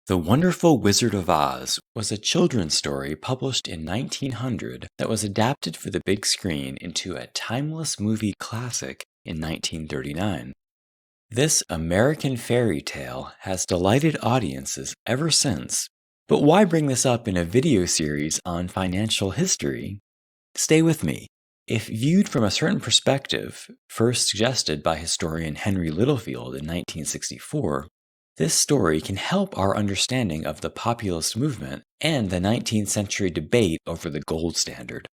The Wonderful Wizard of Oz was a children's story published in 1900 that was adapted for the big screen into a timeless movie classic in 1939. This American fairy tale has delighted audiences ever since. But why bring this up in a video series on financial history? Stay with me. If viewed from a certain perspective, first suggested by historian Henry Littlefield in 1964, this story can help our understanding of the populist movement and the 19th century debate over the gold standard.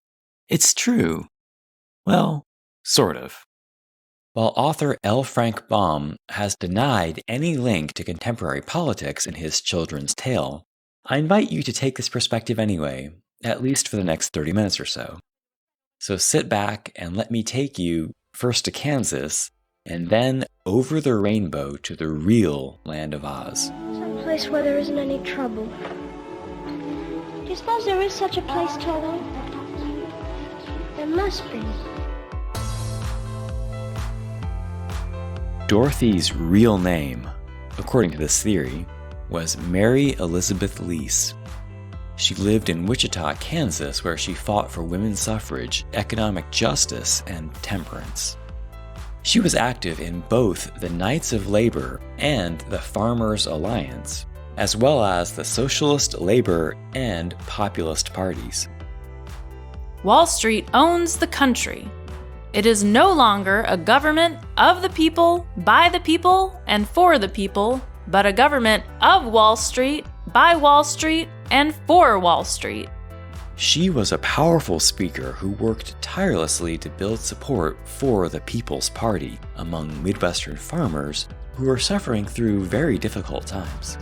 It's true. Well, sort of. While author L. Frank Baum has denied any link to contemporary politics in his children's tale, I invite you to take this perspective anyway, at least for the next 30 minutes or so. So sit back and let me take you first to Kansas, and then over the rainbow to the real land of Oz. Some place where there isn't any trouble. Do you suppose there is such a place, Toto? There must be. Dorothy's real name, according to this theory, was Mary Elizabeth Lease. She lived in Wichita, Kansas, where she fought for women's suffrage, economic justice, and temperance. She was active in both the Knights of Labor and the Farmers' Alliance, as well as the Socialist, Labor, and Populist parties. Wall Street owns the country. It is no longer a government of the people, by the people, and for the people, but a government of Wall Street, by Wall Street, and for Wall Street. She was a powerful speaker who worked tirelessly to build support for the People's Party among Midwestern farmers who were suffering through very difficult times.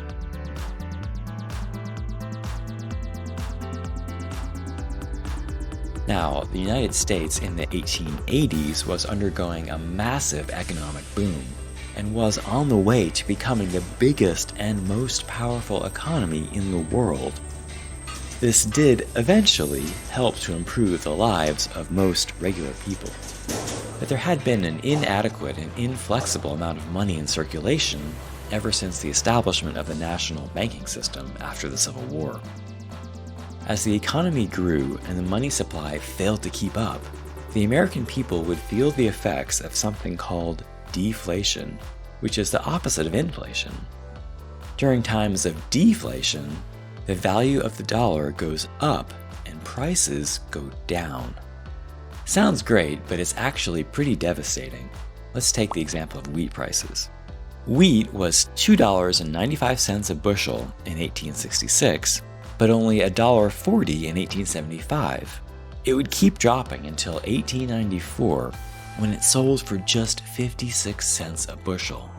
Now, the United States in the 1880s was undergoing a massive economic boom and was on the way to becoming the biggest and most powerful economy in the world. This did eventually help to improve the lives of most regular people. But there had been an inadequate and inflexible amount of money in circulation ever since the establishment of the national banking system after the Civil War. As the economy grew and the money supply failed to keep up, the American people would feel the effects of something called deflation, which is the opposite of inflation. During times of deflation, the value of the dollar goes up and prices go down. Sounds great, but it's actually pretty devastating. Let's take the example of wheat prices. Wheat was $2.95 a bushel in 1866, but only $1.40 in 1875. It would keep dropping until 1894, when it sold for just 56 cents a bushel.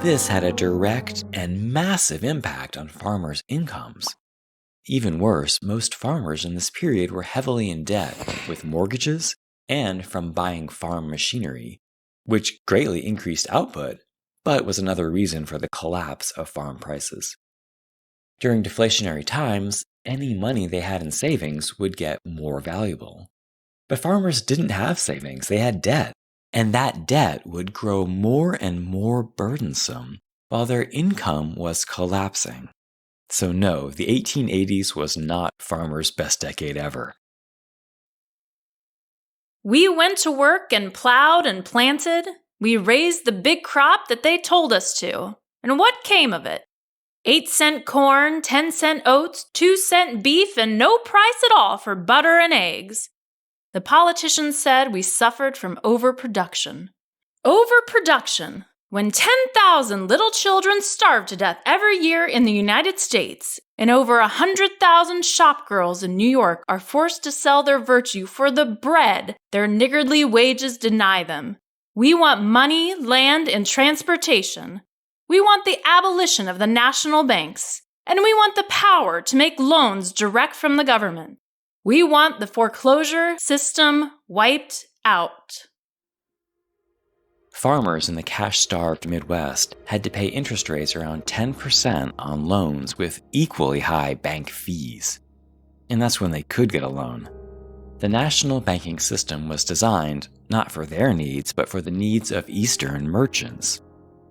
This had a direct and massive impact on farmers' incomes. Even worse, most farmers in this period were heavily in debt with mortgages and from buying farm machinery, which greatly increased output, but was another reason for the collapse of farm prices. During deflationary times, any money they had in savings would get more valuable. But farmers didn't have savings, they had debt. And that debt would grow more and more burdensome while their income was collapsing. So no, the 1880s was not farmers' best decade ever. We went to work and plowed and planted. We raised the big crop that they told us to. And what came of it? 8-cent corn, 10-cent oats, 2-cent beef, and no price at all for butter and eggs. The politicians said we suffered from overproduction. Overproduction, when 10,000 little children starve to death every year in the United States, and over 100,000 shopgirls in New York are forced to sell their virtue for the bread their niggardly wages deny them. We want money, land, and transportation. We want the abolition of the national banks, and we want the power to make loans direct from the government. We want the foreclosure system wiped out. Farmers in the cash-starved Midwest had to pay interest rates around 10% on loans with equally high bank fees. And that's when they could get a loan. The national banking system was designed not for their needs, but for the needs of Eastern merchants.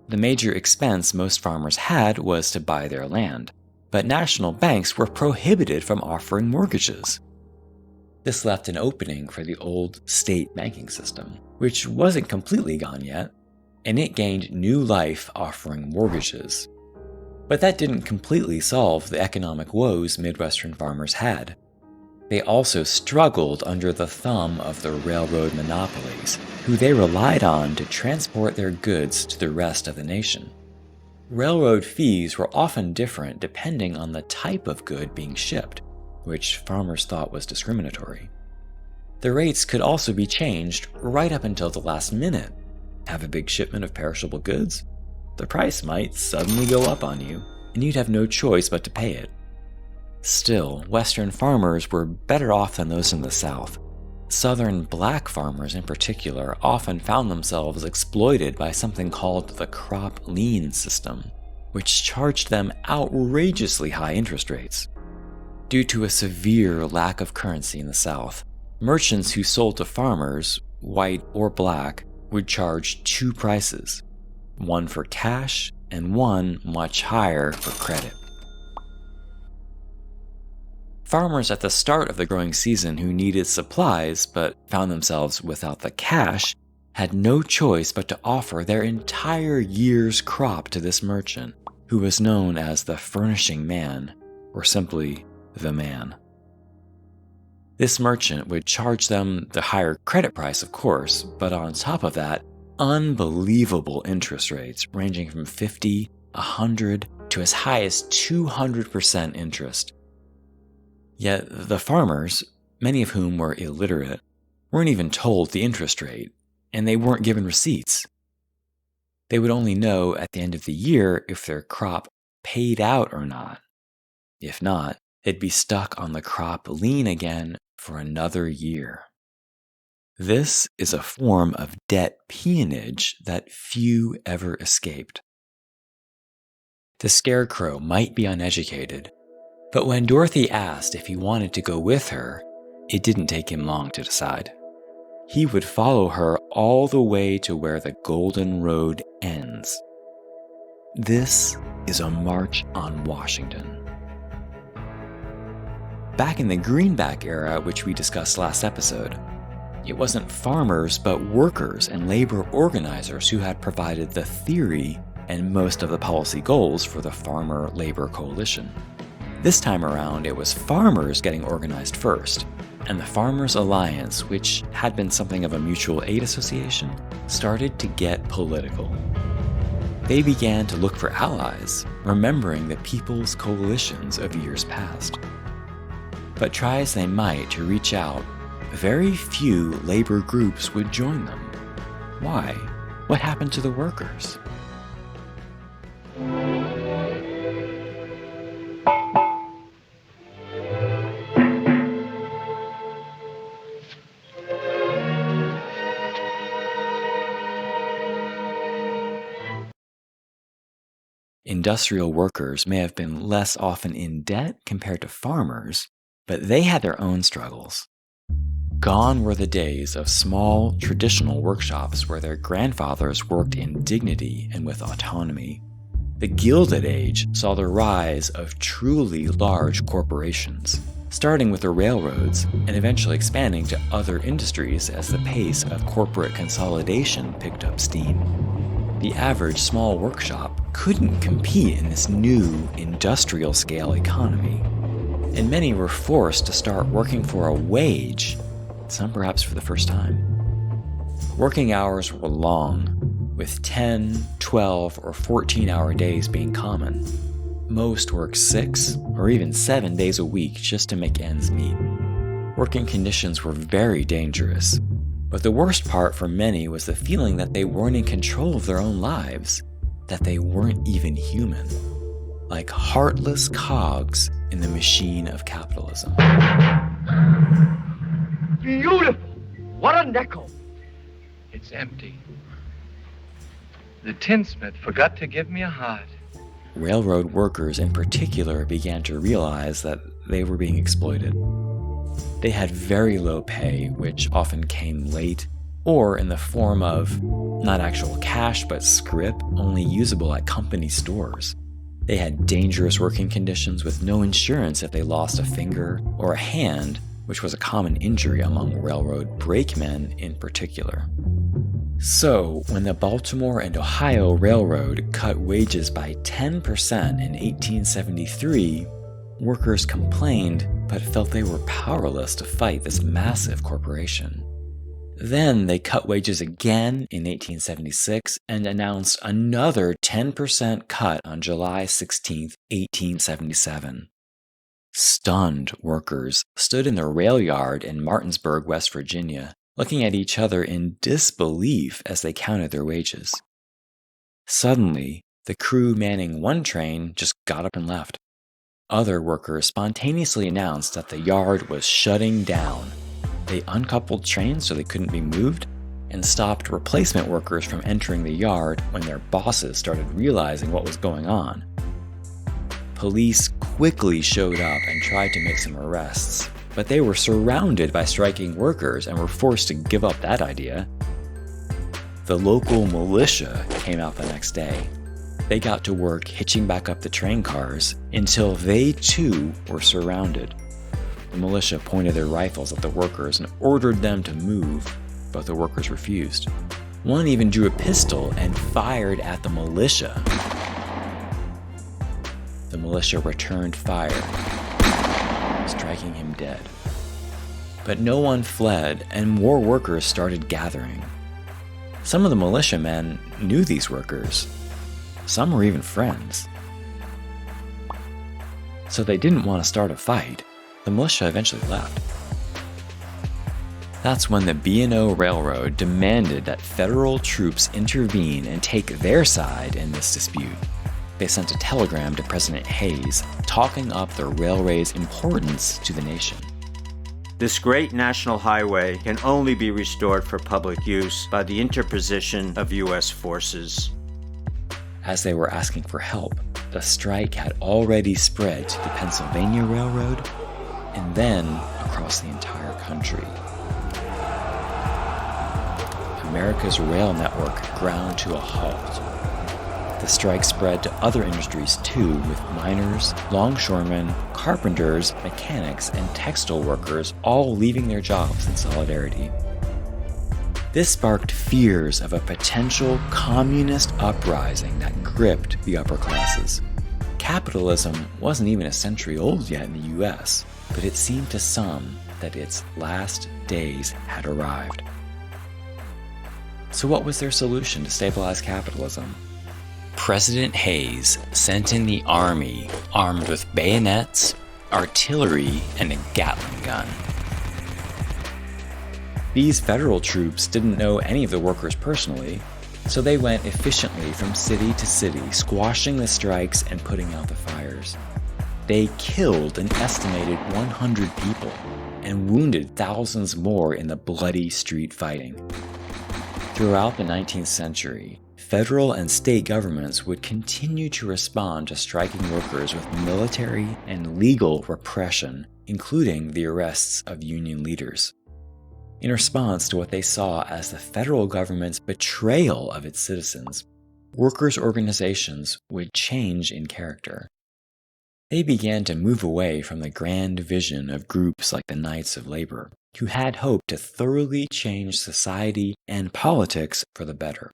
The major expense most farmers had was to buy their land, but national banks were prohibited from offering mortgages. This left an opening for the old state banking system, which wasn't completely gone yet, and it gained new life offering mortgages. But that didn't completely solve the economic woes Midwestern farmers had. They also struggled under the thumb of the railroad monopolies, who they relied on to transport their goods to the rest of the nation. Railroad fees were often different depending on the type of good being shipped, which farmers thought was discriminatory. The rates could also be changed right up until the last minute. Have a big shipment of perishable goods? The price might suddenly go up on you, and you'd have no choice but to pay it. Still, Western farmers were better off than those in the South. Southern black farmers in particular often found themselves exploited by something called the crop lien system, which charged them outrageously high interest rates. Due to a severe lack of currency in the South, merchants who sold to farmers, white or black, would charge two prices, one for cash and one much higher for credit. Farmers at the start of the growing season who needed supplies but found themselves without the cash had no choice but to offer their entire year's crop to this merchant, who was known as the furnishing man, or simply the man. This merchant would charge them the higher credit price, of course, but on top of that, unbelievable interest rates ranging from 50, 100, to as high as 200% interest. Yet the farmers, many of whom were illiterate, weren't even told the interest rate, and they weren't given receipts. They would only know at the end of the year if their crop paid out or not. If not, they'd be stuck on the crop lien again for another year. This is a form of debt peonage that few ever escaped. The Scarecrow might be uneducated, but when Dorothy asked if he wanted to go with her, it didn't take him long to decide. He would follow her all the way to where the Golden Road ends. This is a march on Washington. Back in the Greenback era, which we discussed last episode, it wasn't farmers but workers and labor organizers who had provided the theory and most of the policy goals for the Farmer-Labor Coalition. This time around, it was farmers getting organized first, and the Farmers Alliance, which had been something of a mutual aid association, started to get political. They began to look for allies, remembering the people's coalitions of years past. But try as they might to reach out, very few labor groups would join them. Why? What happened to the workers? Industrial workers may have been less often in debt compared to farmers, but they had their own struggles. Gone were the days of small, traditional workshops where their grandfathers worked in dignity and with autonomy. The Gilded Age saw the rise of truly large corporations, starting with the railroads and eventually expanding to other industries as the pace of corporate consolidation picked up steam. The average small workshop couldn't compete in this new industrial-scale economy, and many were forced to start working for a wage, some perhaps for the first time. Working hours were long, with 10, 12, or 14-hour days being common. Most worked 6 or even 7 days a week just to make ends meet. Working conditions were very dangerous, but the worst part for many was the feeling that they weren't in control of their own lives, that they weren't even human, like heartless cogs in the machine of capitalism. Beautiful! What a nickel! It's empty. The tinsmith forgot to give me a heart. Railroad workers in particular began to realize that they were being exploited. They had very low pay, which often came late, or in the form of not actual cash but scrip only usable at company stores. They had dangerous working conditions with no insurance if they lost a finger or a hand, which was a common injury among railroad brakemen in particular. So, when the Baltimore and Ohio Railroad cut wages by 10% in 1873, workers complained but felt they were powerless to fight this massive corporation. Then they cut wages again in 1876 and announced another 10% cut on July 16, 1877. Stunned workers stood in the rail yard in Martinsburg, West Virginia, looking at each other in disbelief as they counted their wages. Suddenly, the crew manning one train just got up and left. Other workers spontaneously announced that the yard was shutting down. They uncoupled trains so they couldn't be moved, and stopped replacement workers from entering the yard when their bosses started realizing what was going on. Police quickly showed up and tried to make some arrests, but they were surrounded by striking workers and were forced to give up that idea. The local militia came out the next day. They got to work hitching back up the train cars until they too were surrounded. The militia pointed their rifles at the workers and ordered them to move, but the workers refused. One even drew a pistol and fired at the militia. The militia returned fire, striking him dead. But no one fled, and more workers started gathering. Some of the militiamen knew these workers. Some were even friends. So they didn't want to start a fight. The militia eventually left. That's when the B&O Railroad demanded that federal troops intervene and take their side in this dispute. They sent a telegram to President Hayes, talking up the railway's importance to the nation. This great national highway can only be restored for public use by the interposition of U.S. forces. As they were asking for help, the strike had already spread to the Pennsylvania Railroad and then across the entire country. America's rail network ground to a halt. The strike spread to other industries too, with miners, longshoremen, carpenters, mechanics, and textile workers all leaving their jobs in solidarity. This sparked fears of a potential communist uprising that gripped the upper classes. Capitalism wasn't even a century old yet in the US, but it seemed to some that its last days had arrived. So what was their solution to stabilize capitalism? President Hayes sent in the army armed with bayonets, artillery, and a Gatling gun. These federal troops didn't know any of the workers personally, so they went efficiently from city to city, squashing the strikes and putting out the fires. They killed an estimated 100 people and wounded thousands more in the bloody street fighting. Throughout the 19th century, federal and state governments would continue to respond to striking workers with military and legal repression, including the arrests of union leaders. In response to what they saw as the federal government's betrayal of its citizens, workers' organizations would change in character. They began to move away from the grand vision of groups like the Knights of Labor, who had hoped to thoroughly change society and politics for the better.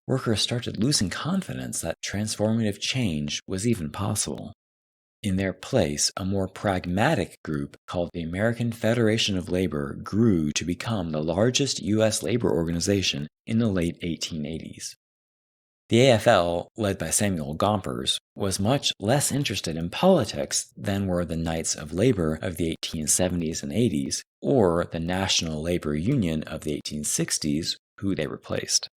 Workers started losing confidence that transformative change was even possible. In their place, a more pragmatic group called the American Federation of Labor grew to become the largest U.S. labor organization in the late 1880s. The AFL, led by Samuel Gompers, was much less interested in politics than were the Knights of Labor of the 1870s and 80s, or the National Labor Union of the 1860s, who they replaced.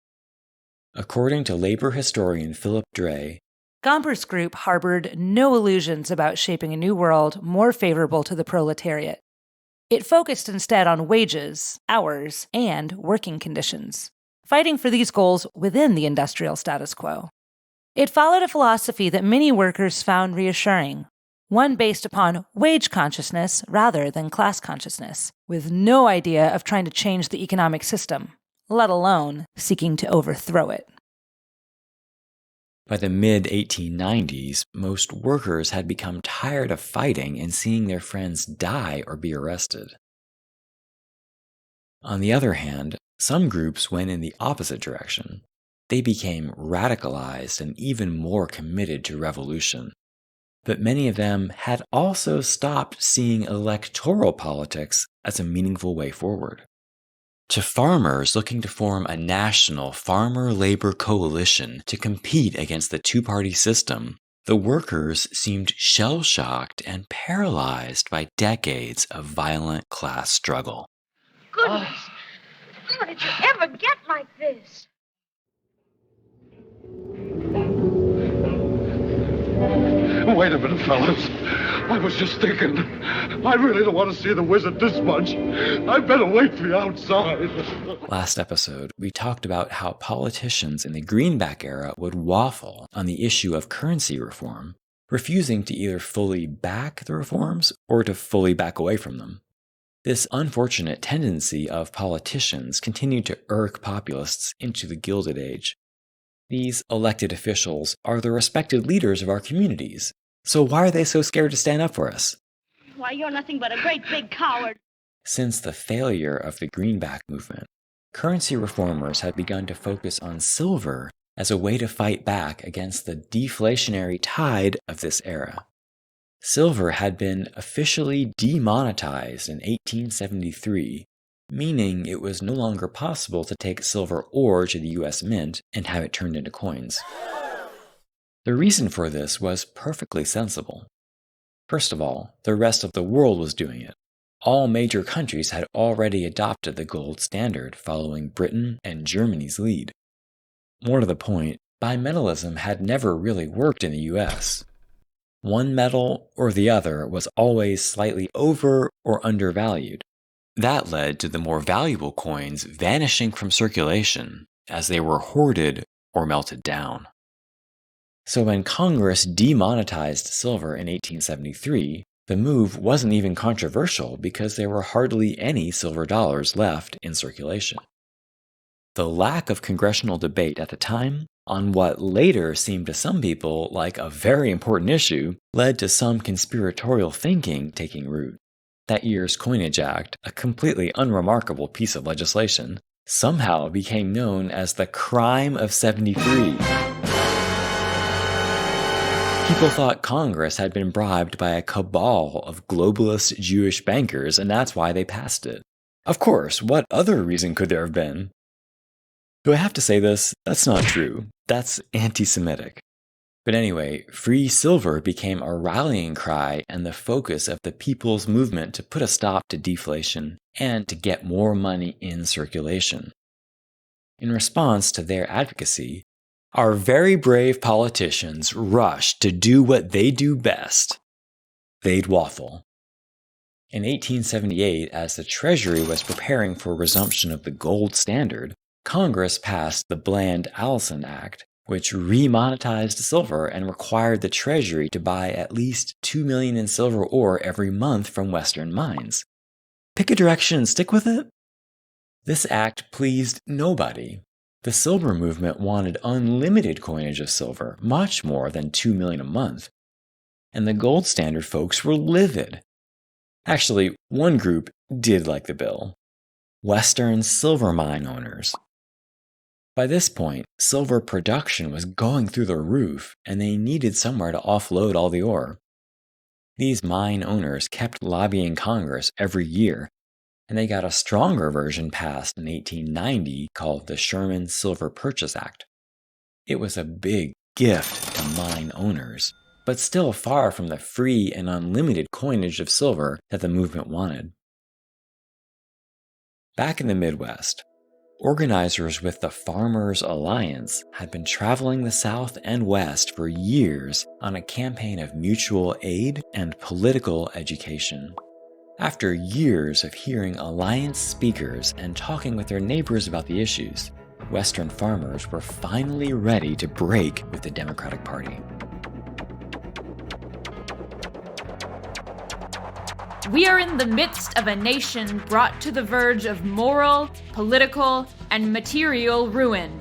According to labor historian Philip Dray, Gompers' group harbored no illusions about shaping a new world more favorable to the proletariat. It focused instead on wages, hours, and working conditions, fighting for these goals within the industrial status quo. It followed a philosophy that many workers found reassuring, one based upon wage consciousness rather than class consciousness, with no idea of trying to change the economic system, let alone seeking to overthrow it. By the mid-1890s, most workers had become tired of fighting and seeing their friends die or be arrested. On the other hand, some groups went in the opposite direction. They became radicalized and even more committed to revolution. But many of them had also stopped seeing electoral politics as a meaningful way forward. To farmers looking to form a national farmer-labor coalition to compete against the two-party system, the workers seemed shell-shocked and paralyzed by decades of violent class struggle. Goodness! How did you ever get like this? Wait a minute, fellas. I was just thinking. I really don't want to see the wizard this much. I better wait for you outside. Last episode, we talked about how politicians in the Greenback era would waffle on the issue of currency reform, refusing to either fully back the reforms or to fully back away from them. This unfortunate tendency of politicians continued to irk populists into the Gilded Age. These elected officials are the respected leaders of our communities, so why are they so scared to stand up for us? Why, you're nothing but a great big coward. Since the failure of the Greenback movement, currency reformers had begun to focus on silver as a way to fight back against the deflationary tide of this era. Silver had been officially demonetized in 1873, meaning it was no longer possible to take silver ore to the US Mint and have it turned into coins. The reason for this was perfectly sensible. First of all, the rest of the world was doing it. All major countries had already adopted the gold standard following Britain and Germany's lead. More to the point, bimetallism had never really worked in the US. One metal or the other was always slightly over or undervalued. That led to the more valuable coins vanishing from circulation as they were hoarded or melted down. So when Congress demonetized silver in 1873, the move wasn't even controversial because there were hardly any silver dollars left in circulation. The lack of congressional debate at the time on what later seemed to some people like a very important issue led to some conspiratorial thinking taking root. That year's Coinage Act, a completely unremarkable piece of legislation, somehow became known as the Crime of 73. People thought Congress had been bribed by a cabal of globalist Jewish bankers, and that's why they passed it. Of course, what other reason could there have been? Do I have to say this? That's not true. That's anti-Semitic. But anyway, free silver became a rallying cry and the focus of the people's movement to put a stop to deflation and to get more money in circulation. In response to their advocacy, our very brave politicians rushed to do what they do best. They'd waffle. In 1878, as the Treasury was preparing for resumption of the gold standard, Congress passed the Bland-Allison Act, which remonetized silver and required the Treasury to buy at least $2 million in silver ore every month from Western mines. Pick a direction and stick with it? This act pleased nobody. The silver movement wanted unlimited coinage of silver, much more than $2 million a month. And the gold standard folks were livid. Actually, one group did like the bill. Western silver mine owners. By this point, silver production was going through the roof, and they needed somewhere to offload all the ore. These mine owners kept lobbying Congress every year, and they got a stronger version passed in 1890 called the Sherman Silver Purchase Act. It was a big gift to mine owners, but still far from the free and unlimited coinage of silver that the movement wanted. Back in the Midwest, organizers with the Farmers Alliance had been traveling the South and West for years on a campaign of mutual aid and political education. After years of hearing Alliance speakers and talking with their neighbors about the issues, Western farmers were finally ready to break with the Democratic Party. We are in the midst of a nation brought to the verge of moral, political, and material ruin.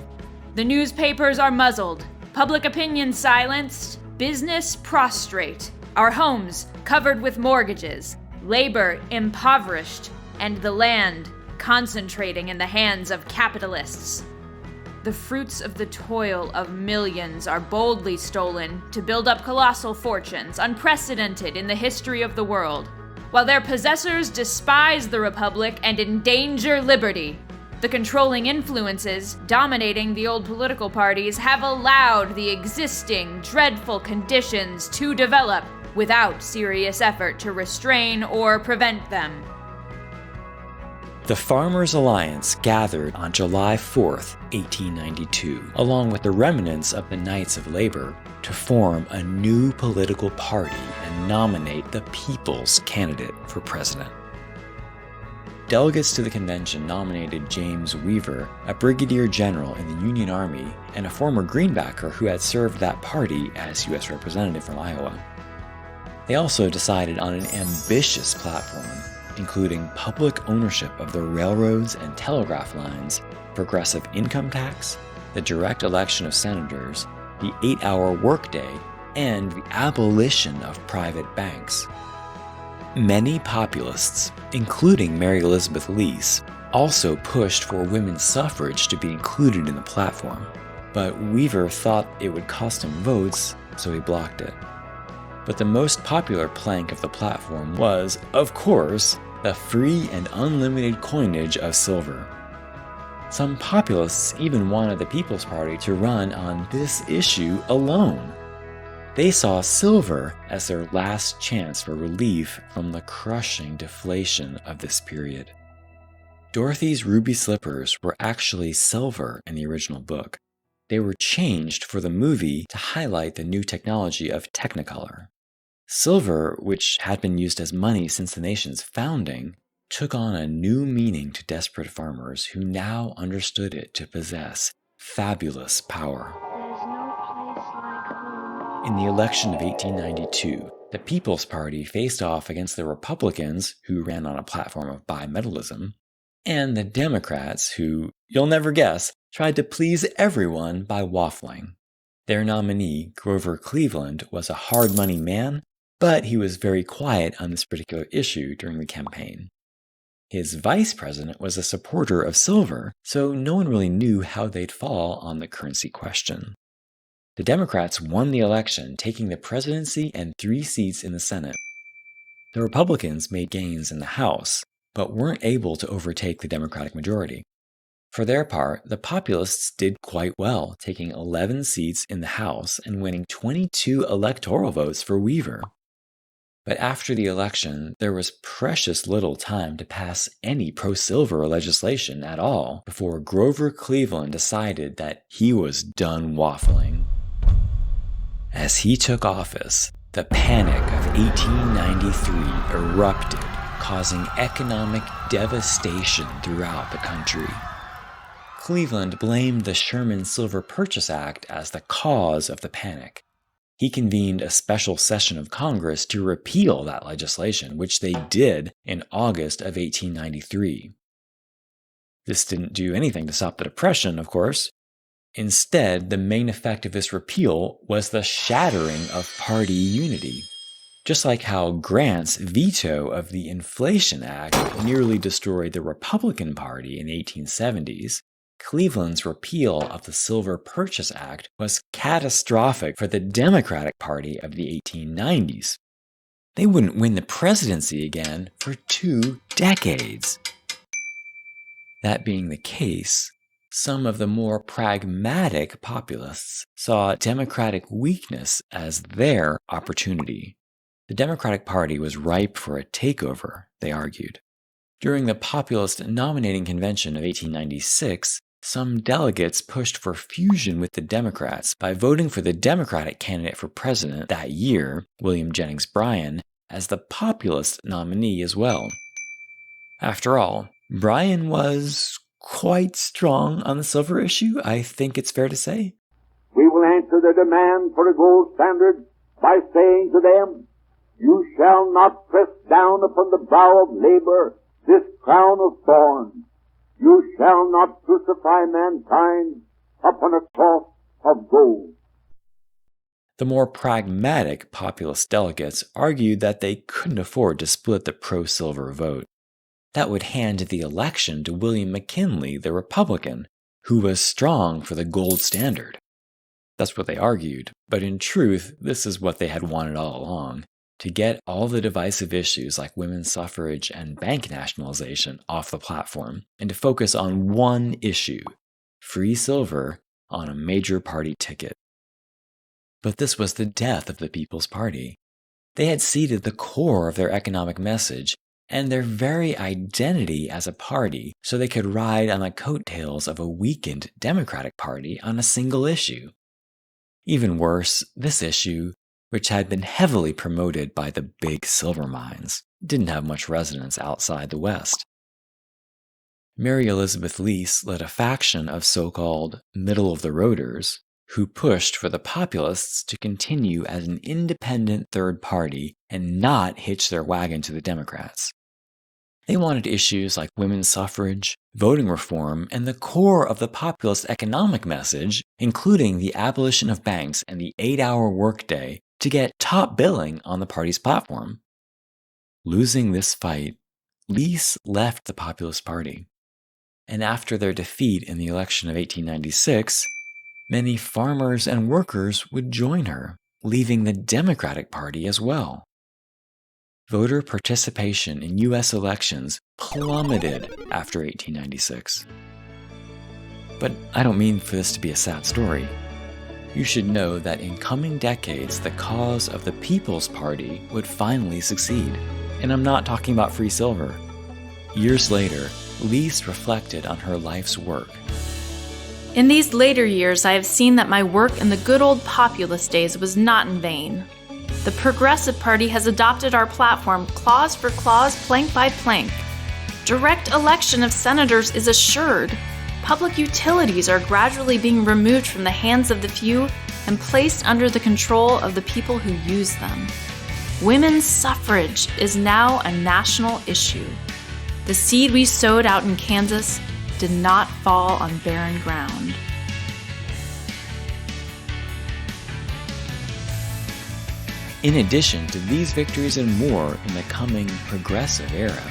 The newspapers are muzzled, public opinion silenced, business prostrate, our homes covered with mortgages, labor impoverished, and the land concentrating in the hands of capitalists. The fruits of the toil of millions are boldly stolen to build up colossal fortunes unprecedented in the history of the world, while their possessors despise the Republic and endanger liberty. The controlling influences dominating the old political parties have allowed the existing dreadful conditions to develop without serious effort to restrain or prevent them. The Farmers' Alliance gathered on July 4th, 1892, along with the remnants of the Knights of Labor, to form a new political party and nominate the people's candidate for president. Delegates to the convention nominated James Weaver, a brigadier general in the Union Army and a former Greenbacker who had served that party as U.S. representative from Iowa. They also decided on an ambitious platform, including public ownership of the railroads and telegraph lines, progressive income tax, the direct election of senators, the 8-hour workday, and the abolition of private banks. Many populists, including Mary Elizabeth Lease, also pushed for women's suffrage to be included in the platform, but Weaver thought it would cost him votes, so he blocked it. But the most popular plank of the platform was, of course, the free and unlimited coinage of silver. Some populists even wanted the People's Party to run on this issue alone. They saw silver as their last chance for relief from the crushing deflation of this period. Dorothy's ruby slippers were actually silver in the original book. They were changed for the movie to highlight the new technology of Technicolor. Silver, which had been used as money since the nation's founding, took on a new meaning to desperate farmers who now understood it to possess fabulous power. There's no place like home. In the election of 1892, the People's Party faced off against the Republicans, who ran on a platform of bimetallism, and the Democrats, who, you'll never guess, tried to please everyone by waffling. Their nominee, Grover Cleveland, was a hard-money man, but he was very quiet on this particular issue during the campaign. His vice president was a supporter of silver, so no one really knew how they'd fall on the currency question. The Democrats won the election, taking the presidency and 3 seats in the Senate. The Republicans made gains in the House, but weren't able to overtake the Democratic majority. For their part, the Populists did quite well, taking 11 seats in the House and winning 22 electoral votes for Weaver. But after the election, there was precious little time to pass any pro-silver legislation at all before Grover Cleveland decided that he was done waffling. As he took office, the Panic of 1893 erupted, causing economic devastation throughout the country. Cleveland blamed the Sherman Silver Purchase Act as the cause of the panic. He convened a special session of Congress to repeal that legislation, which they did in August of 1893. This didn't do anything to stop the Depression, of course. Instead, the main effect of this repeal was the shattering of party unity. Just like how Grant's veto of the Inflation Act nearly destroyed the Republican Party in the 1870s, Cleveland's repeal of the Silver Purchase Act was catastrophic for the Democratic Party of the 1890s. They wouldn't win the presidency again for 2 decades. That being the case, some of the more pragmatic populists saw Democratic weakness as their opportunity. The Democratic Party was ripe for a takeover, they argued. During the Populist nominating convention of 1896, some delegates pushed for fusion with the Democrats by voting for the Democratic candidate for president that year, William Jennings Bryan, as the Populist nominee as well. After all, Bryan was quite strong on the silver issue, I think it's fair to say. We will answer their demand for a gold standard by saying to them, "You shall not press down upon the brow of labor this crown of thorns. You shall not crucify mankind upon a cross of gold. The more pragmatic populist delegates argued that they couldn't afford to split the pro-silver vote. That would hand the election to William McKinley, the Republican, who was strong for the gold standard. That's what they argued, but in truth, this is what they had wanted all along, to get all the divisive issues like women's suffrage and bank nationalization off the platform, and to focus on one issue, free silver on a major party ticket. But this was the death of the People's Party. They had ceded the core of their economic message and their very identity as a party so they could ride on the coattails of a weakened Democratic Party on a single issue. Even worse, this issue, which had been heavily promoted by the big silver mines, didn't have much resonance outside the West. Mary Elizabeth Lease led a faction of so-called middle-of-the-roaders who pushed for the Populists to continue as an independent third party and not hitch their wagon to the Democrats. They wanted issues like women's suffrage, voting reform, and the core of the populist economic message, including the abolition of banks and the 8-hour workday, to get top billing on the party's platform. Losing this fight, Lease left the Populist Party. And after their defeat in the election of 1896, many farmers and workers would join her, leaving the Democratic Party as well. Voter participation in U.S. elections plummeted after 1896. But I don't mean for this to be a sad story. You should know that in coming decades, the cause of the People's Party would finally succeed. And I'm not talking about free silver. Years later, Lease reflected on her life's work. In these later years, I have seen that my work in the good old populist days was not in vain. The Progressive Party has adopted our platform clause for clause, plank by plank. Direct election of senators is assured. Public utilities are gradually being removed from the hands of the few and placed under the control of the people who use them. Women's suffrage is now a national issue. The seed we sowed out in Kansas did not fall on barren ground. In addition to these victories and more in the coming progressive era,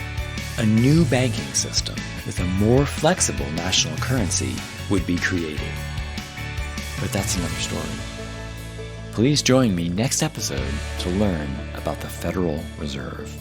a new banking system with a more flexible national currency would be created. But that's another story. Please join me next episode to learn about the Federal Reserve.